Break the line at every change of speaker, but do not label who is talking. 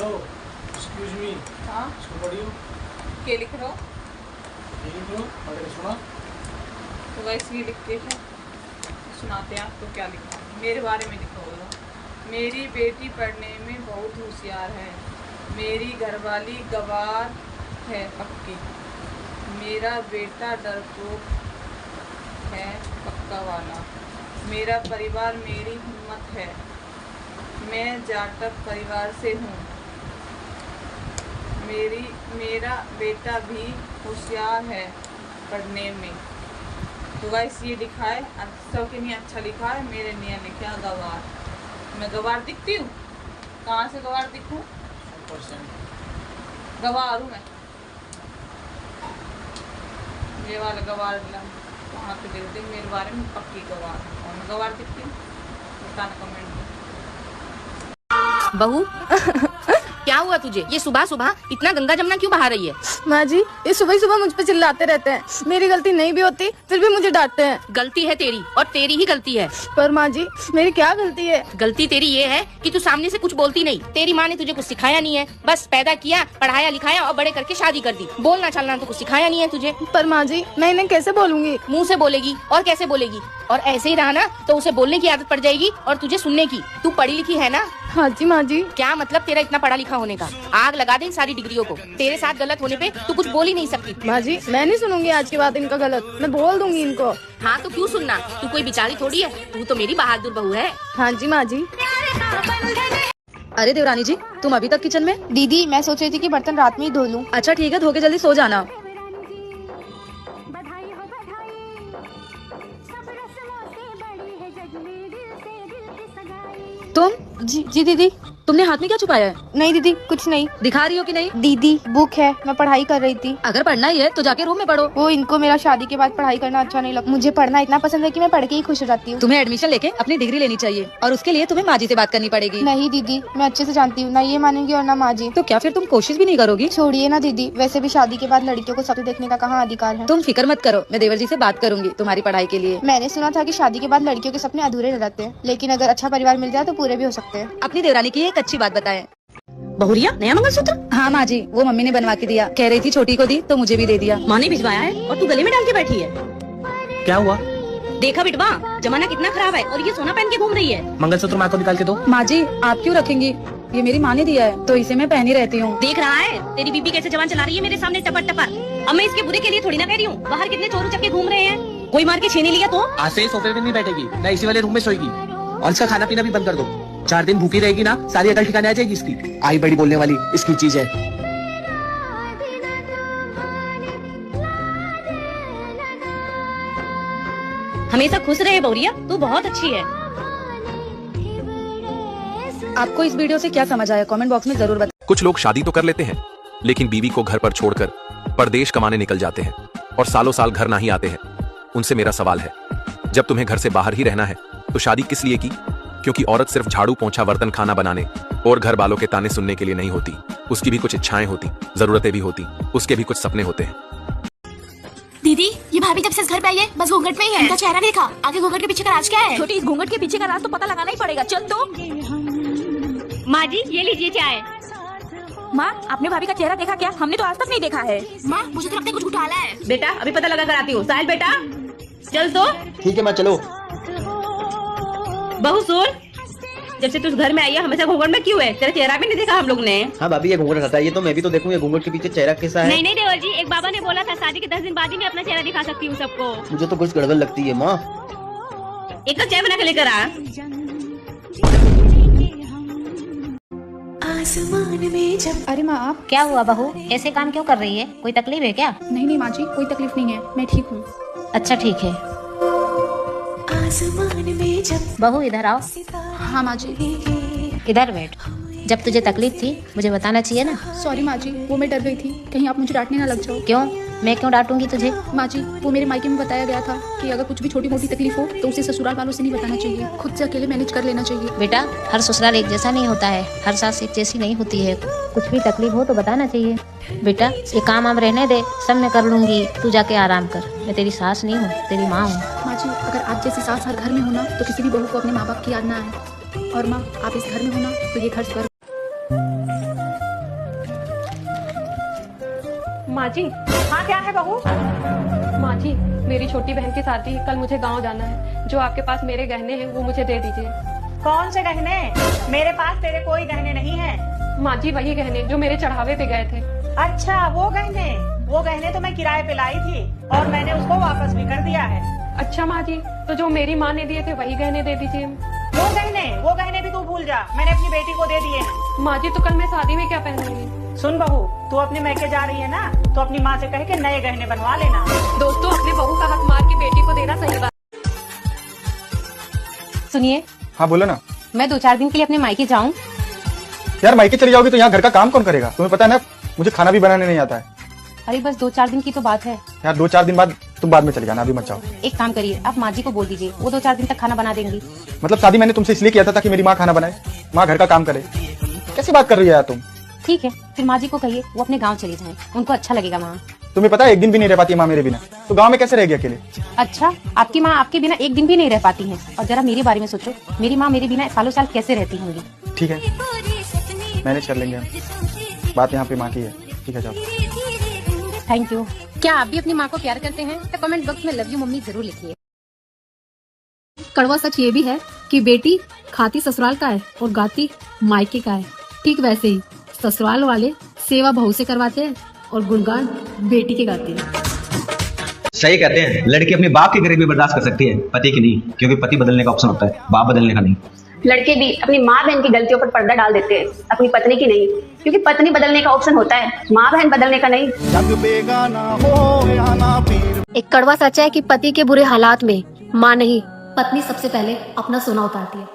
Hello, excuse me.
हाँ,
इसको पढ़ियो।
क्या लिख रहे हो?
ये लिख लो, पढ़ के सुना।
तो वैसे ये लिखते हैं, सुनाते हैं आपको क्या लिखा है। मेरे बारे में लिखा होगा, मेरी बेटी पढ़ने में बहुत होशियार है, मेरी घरवाली गवार है पक्की, मेरा बेटा डरपोक है पक्का वाला, मेरा परिवार मेरी हिम्मत है, मैं जाटक परिवार से हूँ, मेरा बेटा भी होशियार है पढ़ने में। तो गाइस ये लिखा है, सबके लिए अच्छा लिखा है, मेरे लिए लिखा गवार। मैं गवार दिखती हूँ? कहाँ से गवार दिखूँ?
100%।
गवार हूँ मैं। ये वाला गवार वहाँ पे देखते मेरे बारे में पक्की गवार, और मैं गवार दिखती हूँ? बताना कमेंट में।
बहू क्या हुआ तुझे? ये सुबह सुबह इतना गंगा जमुना क्यों बहा रही है?
माँ जी, ये सुबह सुबह मुझ पे चिल्लाते रहते हैं। मेरी गलती नहीं भी होती फिर भी मुझे डांटते हैं।
गलती है तेरी, और तेरी ही गलती है।
पर माँ जी, मेरी क्या गलती है?
गलती तेरी ये है कि तू सामने से कुछ बोलती नहीं। तेरी माँ ने तुझे कुछ सिखाया नहीं है, बस पैदा किया, पढ़ाया लिखाया और बड़े करके शादी कर दी। बोलना चलना तो कुछ सिखाया नहीं है तुझे।
पर माँ जी, मैं इन्हें कैसे बोलूँगी?
मुँह से बोलेगी और कैसे बोलेगी? और ऐसे ही रहा ना तो उसे बोलने की आदत पड़ जाएगी और तुझे सुनने की। तू पढ़ी लिखी है ना?
हाँ जी माँ जी।
क्या मतलब तेरा इतना पढ़ा लिखा होने का? आग लगा दे सारी डिग्रियों को। तेरे साथ गलत होने पे तू कुछ बोल ही नहीं सकती।
माँ जी, मैं नहीं सुनूंगी आज के बाद इनका गलत, मैं बोल दूंगी इनको।
हाँ तो क्यों सुनना? तू कोई बेचारी थोड़ी है, तू तो मेरी बहादुर बहू है।
हाँ जी माँ जी।
अरे देवरानी जी, तुम अभी तक किचन में?
दीदी, मैं सोच रही थी कि बर्तन रात में ही धो लूं।
अच्छा ठीक है, धो के जल्दी सो जाना। तुम?
जी दीदी।
तुमने हाथ में क्या छुपाया है?
नहीं दीदी, कुछ नहीं।
दिखा रही हो कि नहीं?
दीदी, बुक है, मैं पढ़ाई कर रही थी।
अगर पढ़ना ही है तो जाके रूम में पढ़ो।
वो इनको मेरा शादी के बाद पढ़ाई करना अच्छा नहीं लगता। मुझे पढ़ना इतना पसंद है कि मैं पढ़ के ही खुश हो जाती हूँ।
तुम्हें एडमिशन लेके अपनी डिग्री लेनी चाहिए, और उसके लिए तुम्हें माँ जी से बात करनी पड़ेगी।
नहीं दीदी, मैं अच्छे से जानती हूँ, ना ये मानेंगी और ना माँ जी।
तो क्या फिर तुम कोशिश भी नहीं करोगी?
छोड़िए ना दीदी, वैसे भी शादी के बाद लड़कियों को सपने देखने का कहाँ अधिकार है।
तुम फिक्र मत करो, मैं देवर जी से बात करूंगी तुम्हारी पढ़ाई के लिए।
मैंने सुना था कि शादी के बाद लड़कियों के सपने अधूरे रह जाते हैं, लेकिन अगर अच्छा परिवार मिल जाए तो पूरे भी हो सकते हैं।
अपनी देवरानी की एक अच्छी बात बताएं।
बहुरिया नया मंगलसूत्र?
हाँ माँ जी, वो मम्मी ने बनवा के दिया। कह रही थी छोटी को दी तो मुझे भी दे दिया।
माँ ने भिजवाया है और तू गले में डाल के बैठी है।
क्या हुआ?
देखा बिटवा, जमाना कितना खराब है और ये सोना पहन के घूम रही है।
मंगलसूत्र माँ को निकाल के दो।
माँ जी, आप क्यों रखेंगी? ये मेरी माँ ने दिया है तो इसे मैं पहनी रहती हूँ।
देख रहा है तेरी बीबी कैसे जवान चला रही है मेरे सामने टपर टपर। अब मैं इसके बुरे के लिए थोड़ी ना कह रही हूँ। बाहर कितने चोर उचक्के घूम रहे हैं, कोई मार के छीन लिया तो?
आज से सोफे पे नहीं बैठेगी, ना इसी वाले रूम में सोएगी, और इसका खाना पीना भी बंद कर दो। 4 दिन भूखी रहेगी ना, सारी अकल ठिकाने आ जाएगी इसकी। आई बड़ी बोलने वाली इसकी चीज है।
हमेशा खुश रहे बहुरिया, तू बहुत अच्छी है।
आपको इस वीडियो से क्या समझ आया, कमेंट बॉक्स में जरूर बताएं।
कुछ लोग शादी तो कर लेते हैं, लेकिन बीवी को घर पर छोड़कर परदेश कमाने निकल जाते हैं और सालों साल घर नहीं आते हैं। उनसे मेरा सवाल है, जब तुम्हें घर से बाहर ही रहना है तो शादी किस लिए की? क्योंकि औरत सिर्फ झाड़ू पोंछा बर्तन खाना बनाने और घर वालों के ताने सुनने के लिए नहीं होती। उसकी भी कुछ इच्छाएं होती, जरूरतें भी होती, उसके भी कुछ सपने होते हैं।
दीदी, ये भाभी जब से इस घर पे आई है बस घूंघट में ही है, इनका चेहरा नहीं देखा। आगे घूंघट के पीछे का राज क्या है?
छोटी, इस घूंघट के पीछे का राज तो पता लगाना ही पड़ेगा। चल तो। माँ जी, ये लीजिए चाय।
माँ, आपने भाभी का चेहरा देखा क्या? हमने तो आज तक नहीं देखा है। माँ, मुझे तो लगता है कुछ घोटाला है।
बेटा अभी पता लगा कर आती हूँ। साहिल बेटा चल तो।
ठीक है माँ, चलो।
बहू सुन, जब से तू इस घर में आई है हमेशा घूंघट में क्यों है? तेरा चेहरा भी नहीं देखा हम लोग ने।
हाँ भाभी, ये घूंघट हटा, ये तो मैं भी तो देखूं ये घूंघट के पीछे चेहरा कैसा है।
नहीं देवर जी, एक बाबा ने बोला था शादी के 10 दिन बाद ही मैं अपना चेहरा दिखा सकती हूँ सबको।
मुझे तो कुछ गड़बड़ लगती है माँ।
एक कप चाय बना के लेकर आ।
अरे माँ, आप?
क्या हुआ बहू, ऐसे काम क्यों कर रही है? कोई तकलीफ है क्या?
नहीं माँ जी, कोई तकलीफ नहीं है, मैं ठीक हूँ।
अच्छा ठीक है। बहू इधर आओ।
हाँ माँ जी।
इधर बैठ। जब तुझे तकलीफ थी मुझे बताना चाहिए ना।
सॉरी माँ जी, वो मैं डर गई थी कहीं आप मुझे डांटने ना लग जाओ।
क्यों? मैं क्यों डांटूंगी तुझे?
माँ जी, वो मेरे मायके में बताया गया था कि अगर कुछ भी छोटी मोटी तकलीफ हो तो उसे ससुराल वालों से नहीं बताना चाहिए, खुद से अकेले मैनेज कर लेना चाहिए।
बेटा, हर ससुराल एक जैसा नहीं होता है, हर सास एक जैसी नहीं होती है। कुछ भी तकलीफ हो तो बताना चाहिए। बेटा, ये काम हम रहने दे, सब मैं कर लूंगी, तू जाके आराम कर। मैं तेरी सास नहीं हूँ, तेरी माँ हूँ।
माँ जी, अगर आप जैसी सास हर घर में होना तो किसी भी बहू को अपने माँ बाप की याद ना आए। और माँ, आप इस घर में होना तो ये घर स्वर्ग।
माँ जी।
हाँ क्या है बहू?
माँ जी, मेरी छोटी बहन की शादी है, कल मुझे गांव जाना है। जो आपके पास मेरे गहने हैं वो मुझे दे दीजिए।
कौन से गहने? मेरे पास तेरे कोई गहने नहीं है।
माँ जी वही गहने जो मेरे चढ़ावे पे गए थे।
अच्छा वो गहने तो मैं किराए पे लाई थी और मैंने उसको वापस भी कर दिया है।
अच्छा माँ जी, तो जो मेरी माँ ने दिए थे वही गहने दे दीजिए।
वो गहने भी तू भूल जा, मैंने अपनी बेटी को दे दिए हैं।
माँ जी तो कल मैं शादी में क्या पहनूंगी?
सुन बहू, तू अपने मैके जा रही है ना, तो अपनी माँ से कह के नए गहने बनवा लेना।
दोस्तों, अपने बहू का हक मार के बेटी को देना सही बात।
सुनिए।
हाँ बोलो ना।
मैं 2-4 दिन के लिए अपने मायके जाऊँ?
यार मायके चली जाओगी तो यहाँ घर का काम कौन करेगा? तुम्हें पता है ना मुझे खाना भी बनाने नहीं आता है।
अरे बस 2-4 दिन की तो बात है
यार। 2-4 दिन बाद तुम बाद में चले जाना, अभी मत जाओ।
एक काम करिए, आप माँ जी को बोल दीजिए, वो 2-4 दिन तक खाना बना देंगी।
मतलब शादी मैंने तुमसे इसलिए किया था ताकि मेरी माँ खाना बनाए, माँ घर का काम करे। कैसी बात कर रही है यार तुम?
ठीक है, फिर माँ जी को कहिए वो अपने गाँव चले जाएं, उनको अच्छा लगेगा वहाँ।
तुम्हें पता है एक दिन भी नहीं रह पाती माँ मेरे बिना, तो गाँव में कैसे रहेगी अकेले?
अच्छा, आपकी माँ आपके बिना एक दिन भी नहीं रह पाती है। और जरा मेरे बारे में सोचो, मेरी माँ मेरे बिना सालों साल कैसे रहती होंगी।
ठीक है, मैनेज कर लेंगे हम। बात यहाँ पे माँ की है। ठीक है जाओ।
Thank you. क्या आप भी अपनी माँ को प्यार करते हैं? तो कमेंट बॉक्स में लव यू मम्मी जरूर लिखिए।
कड़वा सच ये भी है कि बेटी खाती ससुराल का है और गाती मायके का है। ठीक वैसे ही ससुराल वाले सेवा बहू से करवाते हैं और गुणगान बेटी के गाते हैं।
सही कहते हैं, लड़की अपने बाप की गरीबी बर्दाश्त कर सकती है, पति की नहीं, क्योंकि पति बदलने का ऑप्शन होता है, बाप बदलने का नहीं।
लड़के भी अपनी माँ बहन की गलतियों पर पर्दा डाल देते हैं, अपनी पत्नी की नहीं, क्योंकि पत्नी बदलने का ऑप्शन होता है, माँ बहन बदलने का नहीं।
एक कड़वा सच है कि पति के बुरे हालात में माँ नहीं, पत्नी सबसे पहले अपना सोना उतारती है।